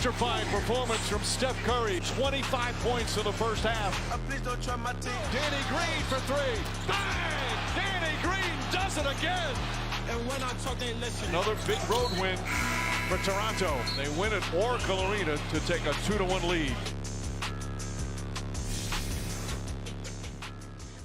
Electrifying performance from Steph Curry. 25 points in the first half. Danny Green for three. Bang! Danny Green does it again. And when I talk, they listen. Another big road win for Toronto. They win at Oracle Arena to take a 2-1 lead.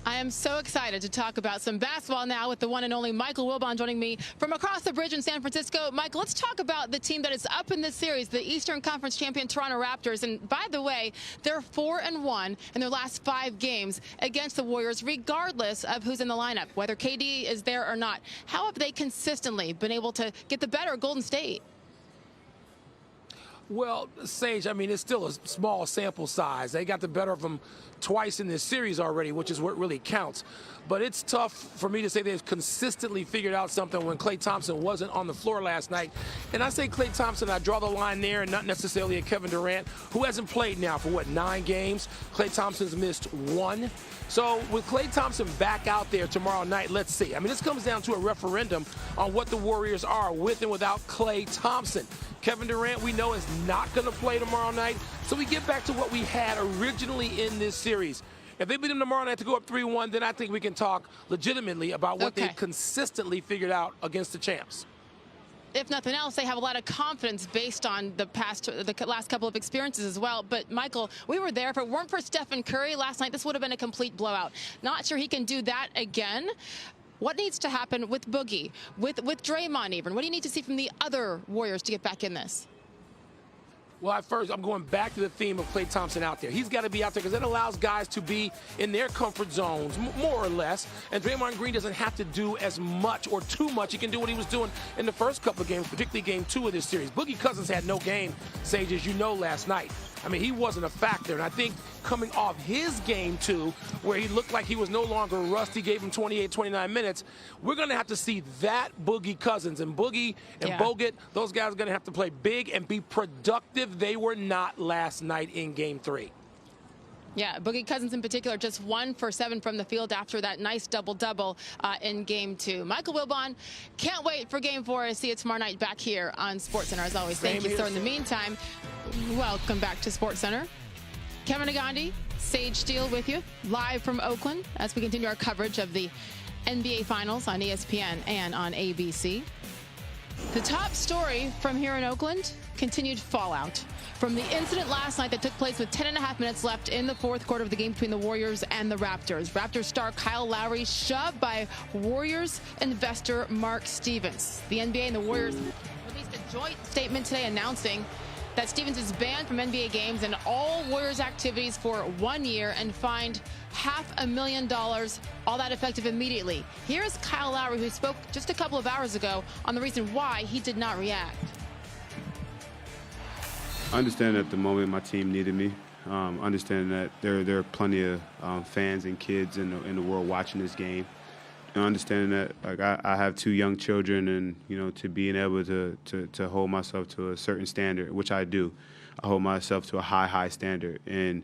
I am so excited to talk about some basketball now with the one and only Michael Wilbon joining me from across the bridge in San Francisco. Mike, let's talk about the team that is up in this series, the Eastern Conference champion Toronto Raptors. And by the way, they're 4-1 in their last 5 games against the Warriors, regardless of who's in the lineup, whether KD is there or not. How have they consistently been able to get the better of Golden State? Well, Sage, I mean, it's still a small sample size. They got the better of them twice in this series already, which is what really counts. But it's tough for me to say they've consistently figured out something when Klay Thompson wasn't on the floor last night. And I say Klay Thompson, I draw the line there, and not necessarily a Kevin Durant, who hasn't played now for, 9 games? Klay Thompson's missed 1. So with Klay Thompson back out there tomorrow night, let's see. I mean, this comes down to a referendum on what the Warriors are with and without Klay Thompson. Kevin Durant, we know, is not going to play tomorrow night. So we get back to what we had originally in this series. If they beat them tomorrow night to go up 3-1, then I think we can talk legitimately about what they've consistently figured out against the champs. If nothing else, they have a lot of confidence based on the last couple of experiences as well. But, Michael, we were there. If it weren't for Stephen Curry last night, this would have been a complete blowout. Not sure he can do that again. What needs to happen with Boogie, with Draymond even? What do you need to see from the other Warriors to get back in this? Well, at first, I'm going back to the theme of Klay Thompson out there. He's got to be out there because it allows guys to be in their comfort zones, more or less. And Draymond Green doesn't have to do as much or too much. He can do what he was doing in the first couple of games, particularly game 2 of this series. Boogie Cousins had no game, Sage, as you know, last night. I mean, he wasn't a factor. And I think coming off his game 2, where he looked like he was no longer rusty, gave him 28, 29 minutes, we're going to have to see that Boogie Cousins. And Boogie and Bogut, those guys are going to have to play big and be productive. They were not last night in game 3. Yeah, Boogie Cousins in particular, just 1 for 7 from the field after that nice double-double in game 2. Michael Wilbon, can't wait for game 4. I see you tomorrow night back here on SportsCenter as always. Thank you. So in the meantime, welcome back to SportsCenter. Kevin Agandi, Sage Steele with you, live from Oakland as we continue our coverage of the NBA Finals on ESPN and on ABC. The top story from here in Oakland, continued fallout from the incident last night that took place with 10.5 minutes left in the 4th quarter of the game between the Warriors and the Raptors. Raptors star Kyle Lowry shoved by Warriors investor Mark Stevens. The NBA and the Warriors released a joint statement today announcing that Stevens is banned from NBA games and all Warriors activities for 1 year and fined $500,000, all that effective immediately. Here's Kyle Lowry, who spoke just a couple of hours ago on the reason why he did not react. I understand at the moment my team needed me. Understanding that there are plenty of fans and kids in the world watching this game. And understanding that, like, I have 2 young children, and to being able to hold myself to a certain standard, which I do. I hold myself to a high standard, and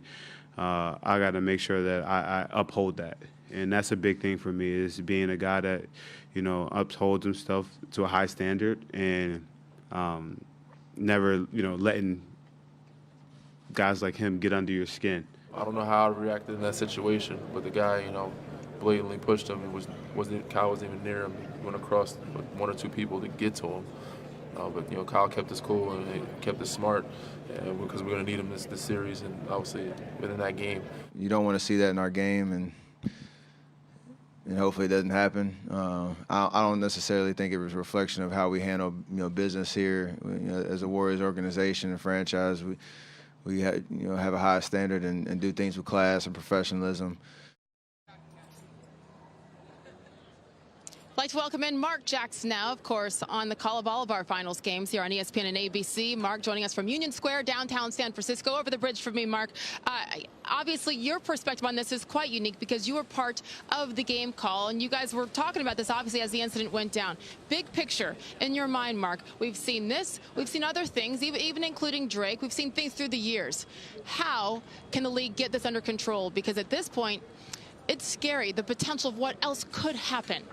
I got to make sure that I uphold that. And that's a big thing for me, is being a guy that upholds himself to a high standard and never letting guys like him get under your skin. I don't know how I reacted in that situation, but the guy, blatantly pushed him. Kyle wasn't even near him. He went across with 1 or 2 people to get to him. But Kyle kept us cool and he kept us smart, because we're going to need him this series and obviously within that game. You don't want to see that in our game, and hopefully it doesn't happen. I don't necessarily think it was a reflection of how we handle business here. As a Warriors organization and franchise, we have a high standard and do things with class and professionalism. I'd like to welcome in Mark Jackson now, of course, on the call of all of our finals games here on ESPN and ABC. Mark joining us from Union Square, downtown San Francisco. Over the bridge from me, Mark. Obviously, your perspective on this is quite unique because you were part of the game call, and you guys were talking about this, obviously, as the incident went down. Big picture, in your mind, Mark, we've seen this, we've seen other things, even including Drake. We've seen things through the years. How can the league get this under control? Because at this point, it's scary, the potential of what else could happen.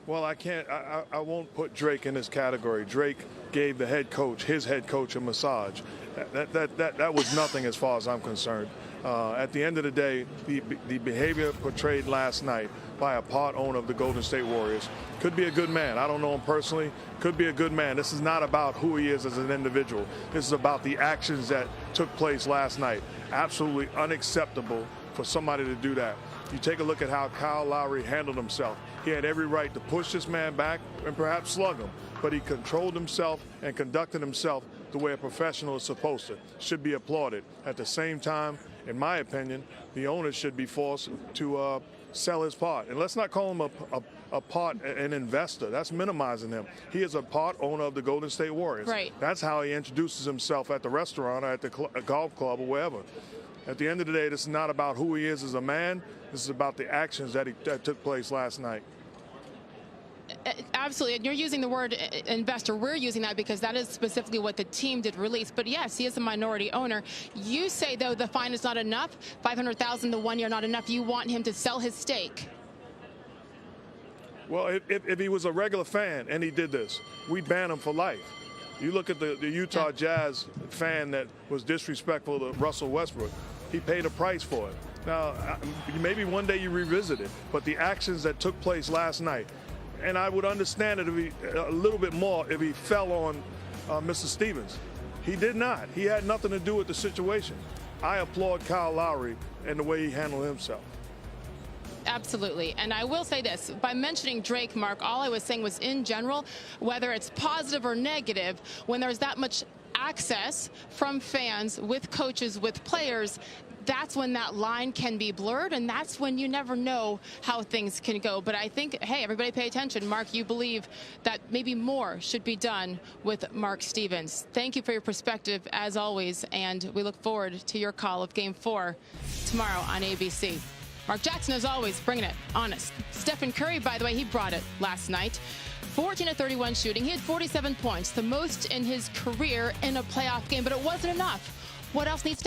Well, I won't put Drake in this category. Drake gave the head coach, his head coach, a massage. That was nothing as far as I'm concerned. At the end of the day, the behavior portrayed last night by a part owner of the Golden State Warriors could be a good man. I don't know him personally. Could be a good man. This is not about who he is as an individual. This is about the actions that took place last night. Absolutely unacceptable for somebody to do that. You take a look at how Kyle Lowry handled himself. He had every right to push this man back and perhaps slug him, but he controlled himself and conducted himself the way a professional is supposed to. Should be applauded. At the same time, in my opinion, the owner should be forced to sell his part. And let's not call him a part, an investor. That's minimizing him. He is a part owner of the Golden State Warriors. Right. That's how he introduces himself at the restaurant or at the golf club or wherever. At the end of the day, this is not about who he is as a man. This is about the actions that took place last night. Absolutely, and you're using the word investor. We're using that because that is specifically what the team did release. But yes, he is a minority owner. You say, though, the fine is not enough. $500,000 to 1 year not enough. You want him to sell his stake. Well, if he was a regular fan and he did this, we'd ban him for life. You look at the Utah Jazz fan that was disrespectful to Russell Westbrook. He paid a price for it. Now, maybe one day you revisit it, but the actions that took place last night, and I would understand it a little bit more if he fell on Mr. Stevens. He did not. He had nothing to do with the situation. I applaud Kyle Lowry and the way he handled himself. Absolutely. And I will say this, by mentioning Drake, Mark, all I was saying was in general, whether it's positive or negative, when there's that much access from fans with coaches, with players, that's when that line can be blurred, and that's when you never know how things can go. But I think, hey, everybody pay attention. Mark, you believe that maybe more should be done with Mark Stevens. Thank you for your perspective, as always, and we look forward to your call of Game 4 tomorrow on ABC. Mark Jackson, as always, bringing it honest. Stephen Curry, by the way, he brought it last night. 14 of 31 shooting. He had 47 points, the most in his career in a playoff game, but it wasn't enough. What else needs to